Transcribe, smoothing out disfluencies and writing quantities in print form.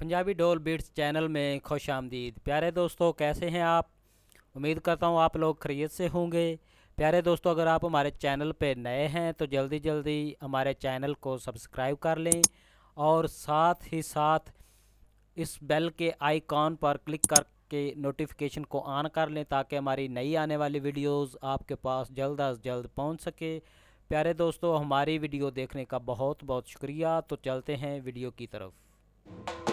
पंजाबी डोल beats channel में खुश आमदीद। प्यारे दोस्तों, कैसे हैं आप? उम्मीद करता हूँ आप लोग खैरियत से होंगे। प्यारे दोस्तों, अगर आप हमारे चैनल पे नए हैं तो जल्दी जल्दी हमारे चैनल को सब्सक्राइब कर लें और साथ ही साथ इस बेल के आइकॉन पर क्लिक करके नोटिफिकेशन को ऑन कर लें ताकि हमारी नई आने वाली वीडियोस आपके पास जल्द अज जल्द पहुंच सके। प्यारे दोस्तों, हमारी वीडियो देखने का बहुत बहुत शुक्रिया। तो चलते हैं वीडियो की तरफ।